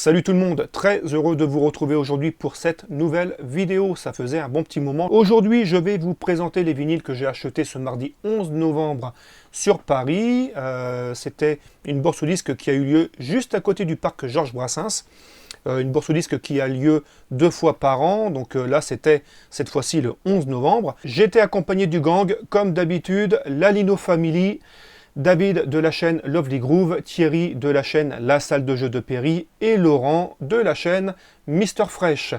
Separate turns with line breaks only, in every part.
Salut tout le monde, très heureux de vous retrouver aujourd'hui pour cette nouvelle vidéo, ça faisait un bon petit moment. Aujourd'hui je vais vous présenter les vinyles que j'ai achetés ce mardi 11 novembre sur Paris. C'était une bourse aux disques qui a eu lieu juste à côté du parc Georges Brassens. Une bourse aux disques qui a lieu 2 fois par an, donc là c'était cette fois-ci le 11 novembre. J'étais accompagné du gang, comme d'habitude, la Lino Family, David de la chaîne Lovely Groove, Thierry de la chaîne La Salle de Jeu de Perry et Laurent de la chaîne Mister Fresh.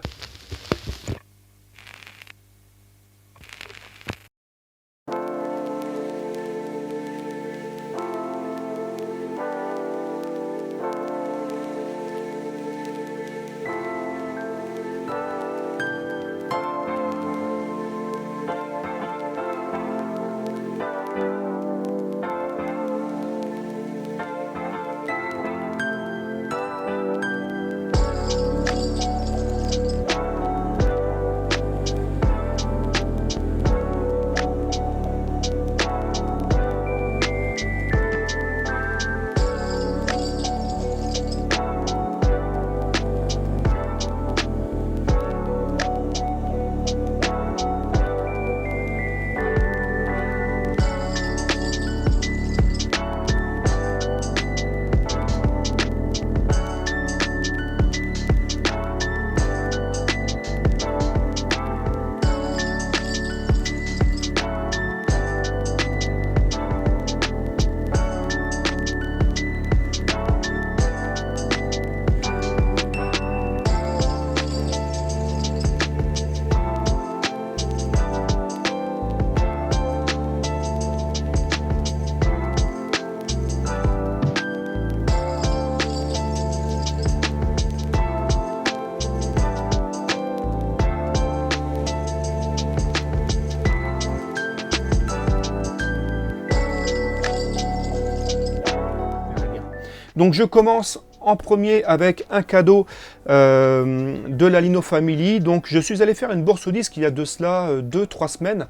Donc je commence en premier avec un cadeau de la Lino Family. Donc je suis allé faire une bourse aux disques il y a de cela 2-3 semaines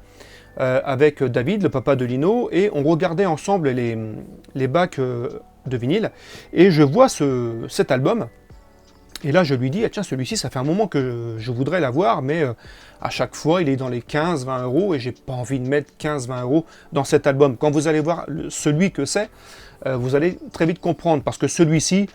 avec David, le papa de Lino, et on regardait ensemble les bacs de vinyle. Et je vois cet album. Et là, je lui dis, ah, tiens, celui-ci, ça fait un moment que je voudrais l'avoir, mais à chaque fois, il est dans les 15-20 euros et j'ai pas envie de mettre 15-20 euros dans cet album. Quand vous allez voir celui que c'est, vous allez très vite comprendre, parce que celui-ci,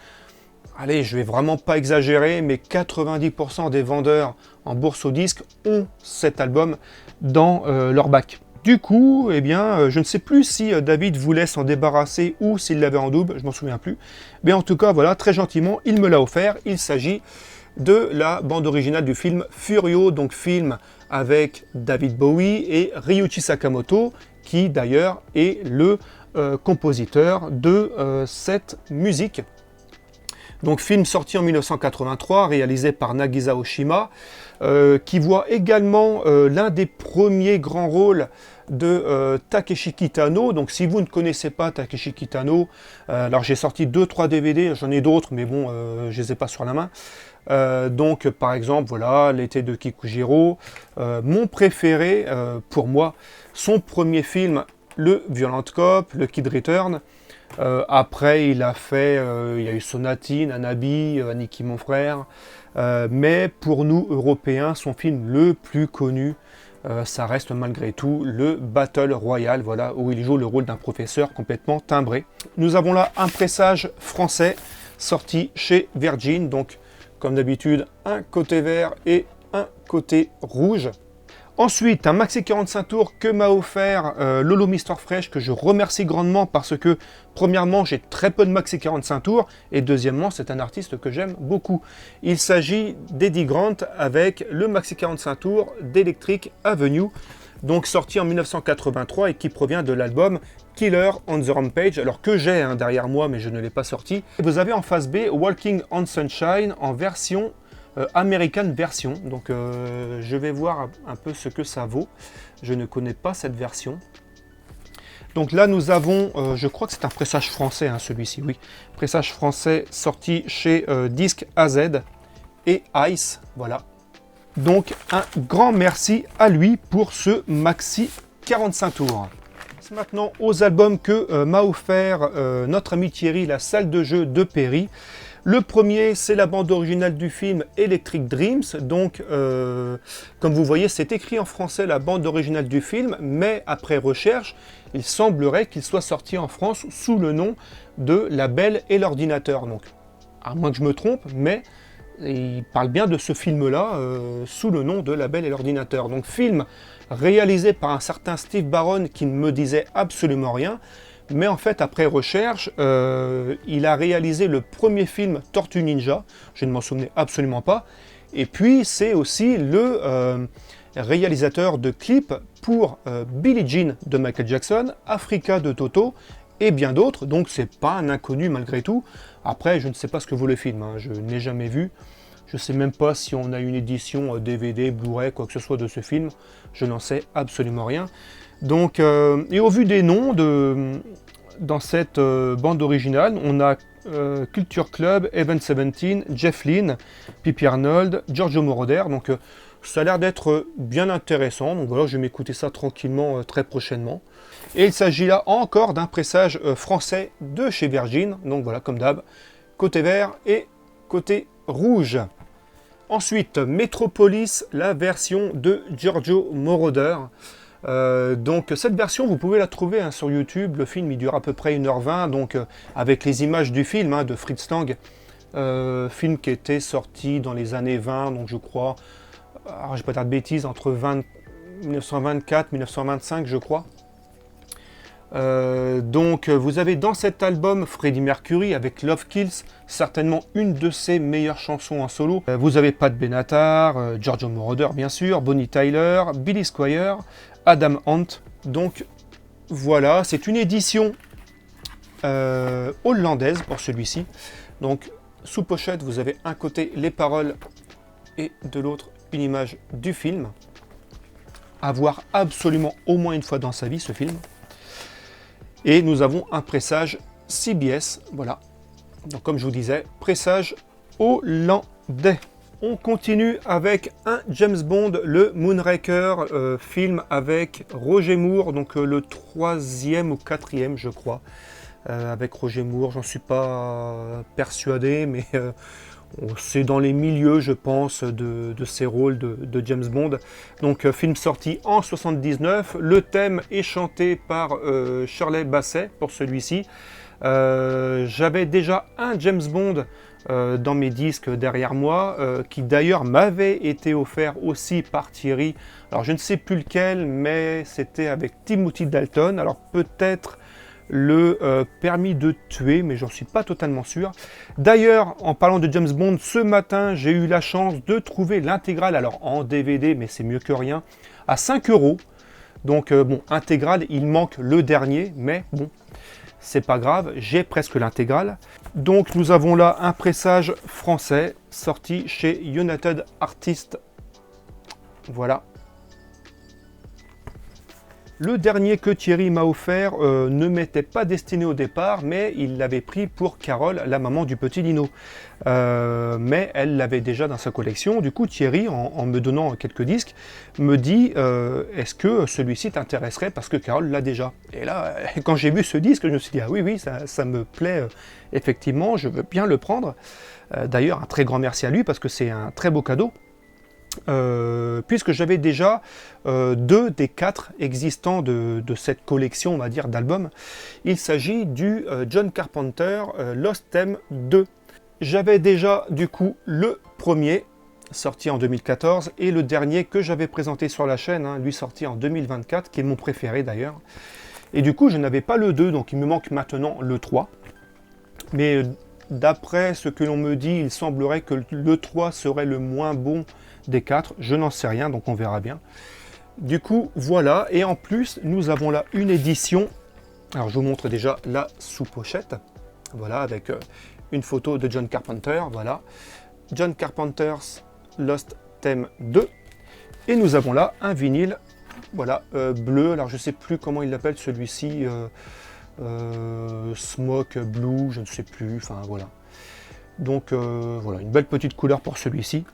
allez, je vais vraiment pas exagérer, mais 90% des vendeurs en bourse aux disques ont cet album dans leur bac. Du coup, eh bien, je ne sais plus si David voulait s'en débarrasser ou s'il l'avait en double, je m'en souviens plus. Mais en tout cas, voilà, très gentiment, il me l'a offert. Il s'agit de la bande originale du film Furio, donc film avec David Bowie et Ryuichi Sakamoto, qui d'ailleurs est le compositeur de cette musique. Donc film sorti en 1983, réalisé par Nagisa Oshima, qui voit également l'un des premiers grands rôles de Takeshi Kitano. Donc si vous ne connaissez pas Takeshi Kitano, alors j'ai sorti 2-3 DVD, j'en ai d'autres, mais bon, je les ai pas sur la main. Donc par exemple, voilà, L'été de Kikujiro, mon préféré pour moi, son premier film, Le Violent Cop, Le Kid Return. Après, il a fait, il y a eu Sonatine, Anabi, Aniki mon frère. Mais pour nous, Européens, son film le plus connu, ça reste malgré tout le Battle Royale, voilà, où il joue le rôle d'un professeur complètement timbré. Nous avons là un pressage français sorti chez Virgin, donc comme d'habitude, un côté vert et un côté rouge. Ensuite, un maxi 45 tours que m'a offert Lolo Mister Fresh, que je remercie grandement parce que, premièrement, j'ai très peu de maxi 45 tours, et deuxièmement, c'est un artiste que j'aime beaucoup. Il s'agit d'Eddie Grant avec le maxi 45 tours d'Electric Avenue, donc sorti en 1983 et qui provient de l'album Killer on the Rampage, alors que j'ai derrière moi, mais je ne l'ai pas sorti. Vous avez en face B Walking on Sunshine en version American version, donc je vais voir un peu ce que ça vaut. Je ne connais pas cette version. Donc là nous avons, je crois que c'est un pressage français celui-ci, oui. Pressage français sorti chez Disque AZ et Ice, voilà. Donc un grand merci à lui pour ce maxi 45 tours. Maintenant aux albums que m'a offert notre ami Thierry, La Salle de Jeu de Perry. Le premier, c'est la bande originale du film Electric Dreams. Donc, comme vous voyez, c'est écrit en français la bande originale du film, mais après recherche, il semblerait qu'il soit sorti en France sous le nom de La Belle et l'Ordinateur. Donc, à moins que je me trompe, mais il parle bien de ce film-là sous le nom de La Belle et l'Ordinateur. Donc, film réalisé par un certain Steve Barron qui ne me disait absolument rien. Mais en fait, après recherche, il a réalisé le premier film Tortue Ninja. Je ne m'en souvenais absolument pas. Et puis, c'est aussi le réalisateur de clips pour Billie Jean de Michael Jackson, Africa de Toto et bien d'autres. Donc, c'est pas un inconnu malgré tout. Après, je ne sais pas ce que vaut le film. Hein. Je n'ai jamais vu. Je ne sais même pas si on a une édition DVD, Blu-ray, quoi que ce soit de ce film. Je n'en sais absolument rien. Donc, et au vu des noms dans cette bande originale, on a Culture Club, Event 17, Jeff Lynne, Pippi Arnold, Giorgio Moroder. Donc, ça a l'air d'être bien intéressant. Donc voilà, je vais m'écouter ça tranquillement très prochainement. Et il s'agit là encore d'un pressage français de chez Virgin. Donc voilà, comme d'hab, côté vert et côté rouge. Ensuite, Metropolis, la version de Giorgio Moroder. Donc cette version, vous pouvez la trouver hein, sur YouTube. Le film, il dure à peu près 1h20, donc avec les images du film hein, de Fritz Lang. Film qui était sorti dans les années 20, donc je crois, alors, je ne vais pas dire de bêtises, entre 1924 et 1925, je crois. Donc vous avez dans cet album Freddie Mercury avec Love Kills, certainement une de ses meilleures chansons en solo. Vous avez Pat Benatar, Giorgio Moroder bien sûr, Bonnie Tyler, Billy Squier, Adam Ant. Donc voilà, c'est une édition hollandaise pour celui-ci. Donc sous pochette vous avez un côté les paroles et de l'autre une image du film. À voir absolument au moins une fois dans sa vie ce film. Et nous avons un pressage CBS, voilà. Donc comme je vous disais, pressage hollandais. On continue avec un James Bond, le Moonraker, film avec Roger Moore, donc le 3e ou 4e je crois, avec Roger Moore, j'en suis pas persuadé, mais c'est dans les milieux, je pense, de ces rôles de James Bond. Donc, film sorti en 79. Le thème est chanté par Shirley Bassey pour celui-ci. J'avais déjà un James Bond dans mes disques derrière moi, qui d'ailleurs m'avait été offert aussi par Thierry. Alors, je ne sais plus lequel, mais c'était avec Timothy Dalton. Alors, peut-être le permis de tuer, mais j'en suis pas totalement sûr. D'ailleurs, en parlant de James Bond, ce matin, j'ai eu la chance de trouver l'intégrale, alors en DVD, mais c'est mieux que rien, à 5 €. Donc bon, intégrale, il manque le dernier, mais bon, c'est pas grave, j'ai presque l'intégrale. Donc nous avons là un pressage français, sorti chez United Artists. Voilà. Le dernier que Thierry m'a offert ne m'était pas destiné au départ, mais il l'avait pris pour Carole, la maman du petit Lino. Mais elle l'avait déjà dans sa collection. Du coup, Thierry, en me donnant quelques disques, me dit est-ce que celui-ci t'intéresserait parce que Carole l'a déjà. Et là, quand j'ai vu ce disque, je me suis dit ah oui, oui, ça me plaît effectivement, je veux bien le prendre. D'ailleurs, un très grand merci à lui parce que c'est un très beau cadeau. Puisque j'avais déjà 2 des 4 existants de cette collection, on va dire, d'albums. Il s'agit du John Carpenter Lost Theme 2. J'avais déjà du coup le premier, sorti en 2014, et le dernier que j'avais présenté sur la chaîne, lui sorti en 2024, qui est mon préféré d'ailleurs. Et du coup, je n'avais pas le 2, donc il me manque maintenant le 3. Mais d'après ce que l'on me dit, il semblerait que le 3 serait le moins bon des 4, je n'en sais rien, donc on verra bien. Du coup, voilà, et en plus, nous avons là une édition, alors je vous montre déjà la sous-pochette, voilà, avec une photo de John Carpenter, voilà, John Carpenter's Lost Theme 2, et nous avons là un vinyle, voilà, bleu, alors je ne sais plus comment il l'appelle celui-ci, Smoke Blue, je ne sais plus, enfin voilà. Donc voilà, une belle petite couleur pour celui-ci.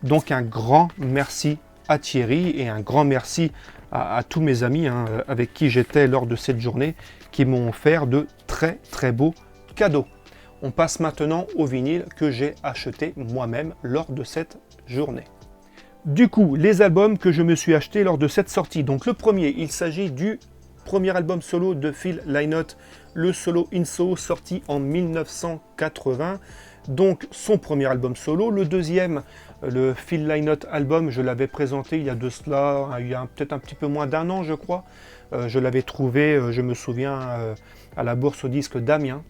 Donc un grand merci à Thierry et un grand merci à tous mes amis avec qui j'étais lors de cette journée qui m'ont offert de très très beaux cadeaux. On passe maintenant au vinyle que j'ai acheté moi-même lors de cette journée. Du coup, les albums que je me suis achetés lors de cette sortie. Donc le premier, il s'agit du premier album solo de Phil Lynott, le solo Inso, sorti en 1980. Donc son premier album solo. Le deuxième, le Phil Lynott album, je l'avais présenté il y a de cela, il y a peut-être un petit peu moins d'un an je crois. Je l'avais trouvé, je me souviens, à la bourse aux disques d'Amiens.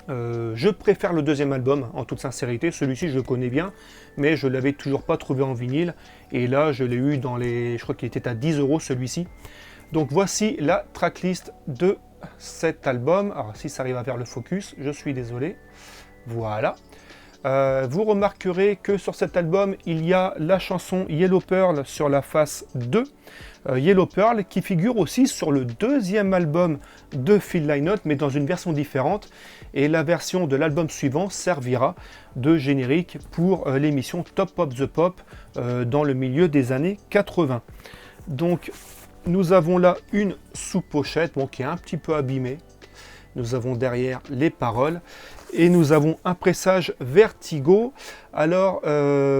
Je préfère le deuxième album, en toute sincérité. Celui-ci, je le connais bien, mais je ne l'avais toujours pas trouvé en vinyle. Et là, je l'ai eu dans les... Je crois qu'il était à 10 € celui-ci. Donc voici la tracklist de cet album. Alors si ça arrive à faire le focus, je suis désolé. Voilà. Vous remarquerez que sur cet album, il y a la chanson Yellow Pearl sur la face 2. Yellow Pearl qui figure aussi sur le deuxième album de Phil Lynott, mais dans une version différente. Et la version de l'album suivant servira de générique pour l'émission Top of the Pop dans le milieu des années 80. Donc nous avons là une sous-pochette qui est un petit peu abîmée. Nous avons derrière les paroles. Et nous avons un pressage Vertigo. Alors,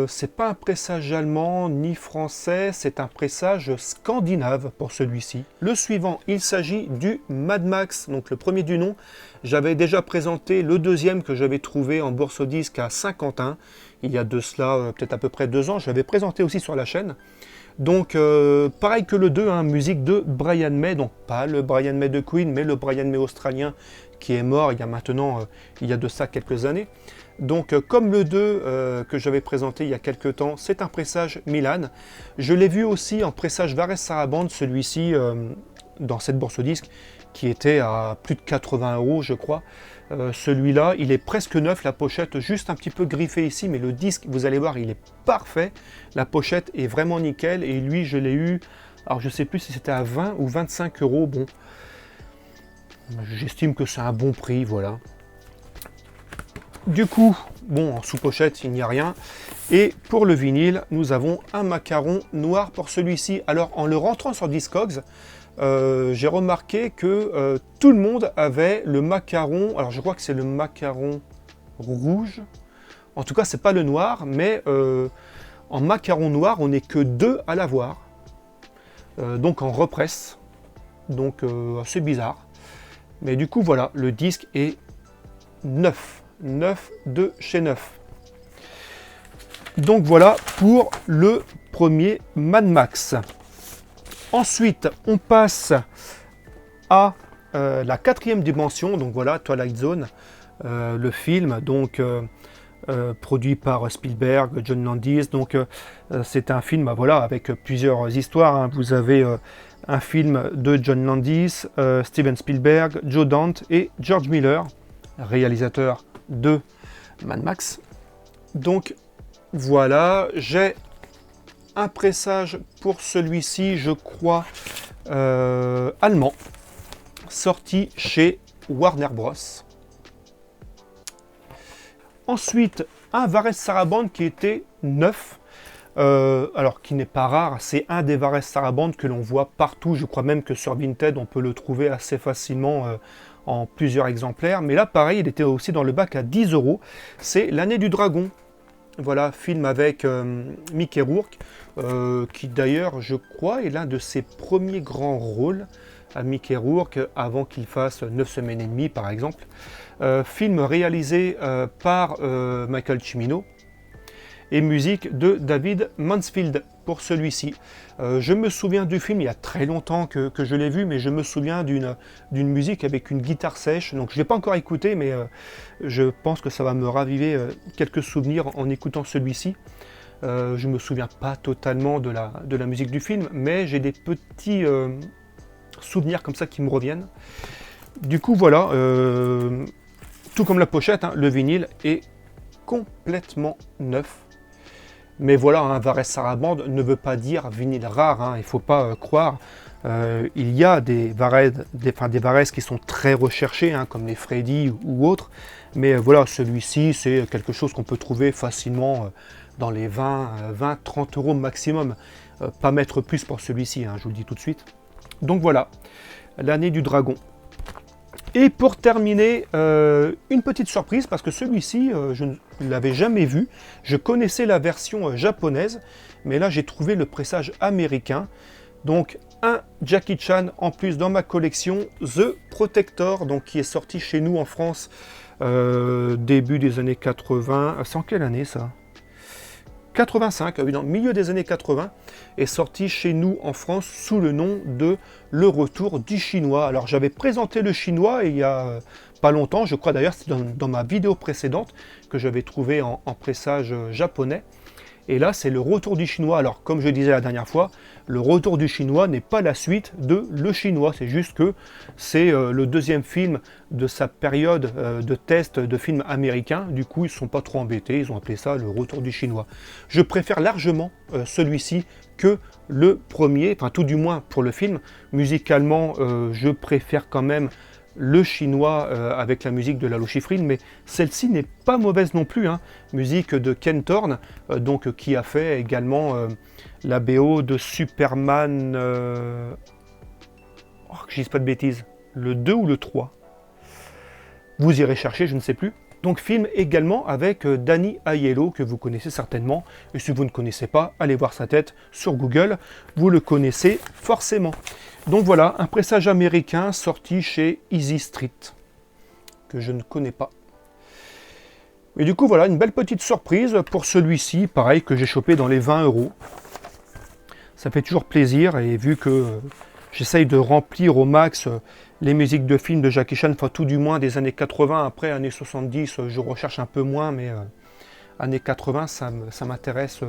c'est pas un pressage allemand ni français, c'est un pressage scandinave pour celui-ci. Le suivant, il s'agit du Mad Max, donc le premier du nom. J'avais déjà présenté le deuxième que j'avais trouvé en bourse aux disques à Saint-Quentin. Il y a de cela peut-être à peu près 2 ans. Je l'avais présenté aussi sur la chaîne. Donc, pareil que le 2, musique de Brian May. Donc, pas le Brian May de Queen, mais le Brian May australien qui est mort il y a maintenant, il y a de ça quelques années. Donc, comme le 2 que j'avais présenté il y a quelques temps, c'est un pressage Milan. Je l'ai vu aussi en pressage Varese Sarabande, celui-ci, dans cette bourse aux disques, qui était à plus de 80 € je crois. Celui-là, il est presque neuf, la pochette juste un petit peu griffée ici, mais le disque, vous allez voir, il est parfait. La pochette est vraiment nickel, et lui, je l'ai eu, alors je sais plus si c'était à 20 ou 25 €, bon, j'estime que c'est un bon prix, voilà. Du coup, bon, en sous-pochette, il n'y a rien. Et pour le vinyle, nous avons un macaron noir pour celui-ci. Alors, en le rentrant sur Discogs, j'ai remarqué que tout le monde avait le macaron, alors je crois que c'est le macaron rouge, en tout cas c'est pas le noir, mais en macaron noir on n'est que 2 à l'avoir, donc en represse, donc assez bizarre, mais du coup voilà, le disque est neuf de chez neuf. Donc voilà pour le premier Mad Max. Ensuite, on passe à la 4e dimension, donc voilà, Twilight Zone, le film, donc produit par Spielberg, John Landis, donc c'est un film, voilà, avec plusieurs histoires, Vous avez un film de John Landis, Steven Spielberg, Joe Dante et George Miller, réalisateur de Mad Max. Donc voilà, j'ai un pressage pour celui-ci, je crois, allemand, sorti chez Warner Bros. Ensuite, un Varese Sarabande qui était neuf, alors qui n'est pas rare, c'est un des Varese Sarabande que l'on voit partout, je crois même que sur Vinted, on peut le trouver assez facilement en plusieurs exemplaires, mais là, pareil, il était aussi dans le bac à 10 €, c'est L'Année du Dragon. Voilà, film avec Mickey Rourke, qui d'ailleurs, je crois, est l'un de ses premiers grands rôles à Mickey Rourke, avant qu'il fasse 9 semaines et demie, par exemple. Film réalisé par Michael Cimino, et musique de David Mansfield pour celui-ci. Je me souviens du film, il y a très longtemps que je l'ai vu, mais je me souviens d'une musique avec une guitare sèche, donc je ne l'ai pas encore écouté, mais je pense que ça va me raviver quelques souvenirs en écoutant celui-ci. Je ne me souviens pas totalement de la musique du film, mais j'ai des petits souvenirs comme ça qui me reviennent. Du coup, voilà, tout comme la pochette, le vinyle est complètement neuf. Mais voilà, Varese Sarabande ne veut pas dire vinyle rare, il ne faut pas croire. Il y a des Varese qui sont très recherchés, comme les Freddy ou autres. Mais voilà, celui-ci, c'est quelque chose qu'on peut trouver facilement dans les 20-30 € maximum. Pas mettre plus pour celui-ci, je vous le dis tout de suite. Donc voilà, L'Année du Dragon. Et pour terminer, une petite surprise, parce que celui-ci, je ne l'avais jamais vu. Je connaissais la version japonaise, mais là j'ai trouvé le pressage américain. Donc un Jackie Chan en plus dans ma collection, The Protector, donc qui est sorti chez nous en France début des années 80. C'est en quelle année ça? 85, oui, dans le milieu des années 80, est sorti chez nous en France sous le nom de Le Retour du Chinois. Alors j'avais présenté le chinois il y a pas longtemps, je crois d'ailleurs c'est dans ma vidéo précédente que j'avais trouvé en pressage japonais. Et là, c'est Le Retour du Chinois. Alors, comme je disais la dernière fois, Le Retour du Chinois n'est pas la suite de Le Chinois. C'est juste que c'est le deuxième film de sa période de test de films américains. Du coup, ils ne sont pas trop embêtés. Ils ont appelé ça Le Retour du Chinois. Je préfère largement celui-ci que le premier. Enfin, tout du moins pour le film. Musicalement, je préfère quand même le chinois avec la musique de Lalo Schifrin, mais celle-ci n'est pas mauvaise non plus, hein. Musique de Ken Thorne, donc qui a fait également la BO de Superman, oh, que je dise pas de bêtises, le 2 ou le 3. Vous irez chercher, je ne sais plus. Donc film également avec Danny Aiello, que vous connaissez certainement, et si vous ne connaissez pas, allez voir sa tête sur Google, vous le connaissez forcément. Donc voilà, un pressage américain sorti chez Easy Street, que je ne connais pas. Et du coup voilà, une belle petite surprise pour celui-ci, pareil, que j'ai chopé dans les 20 €. Ça fait toujours plaisir, et vu que j'essaye de remplir au max les musiques de films de Jackie Chan, enfin tout du moins des années 80, après années 70, je recherche un peu moins, mais années 80, ça m'intéresse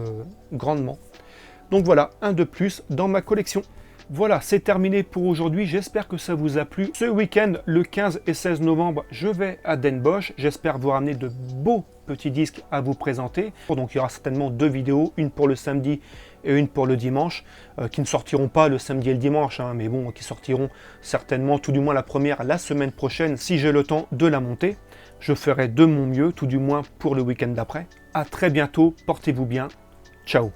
grandement. Donc voilà, un de plus dans ma collection. Voilà, c'est terminé pour aujourd'hui, j'espère que ça vous a plu. Ce week-end, le 15 et 16 novembre, je vais à Den Bosch. J'espère vous ramener de beaux petits disques à vous présenter. Donc il y aura certainement 2 vidéos, une pour le samedi et une pour le dimanche, qui ne sortiront pas le samedi et le dimanche, hein, mais bon, qui sortiront certainement, tout du moins la première, la semaine prochaine, si j'ai le temps de la monter. Je ferai de mon mieux, tout du moins pour le week-end d'après. À très bientôt, portez-vous bien, ciao.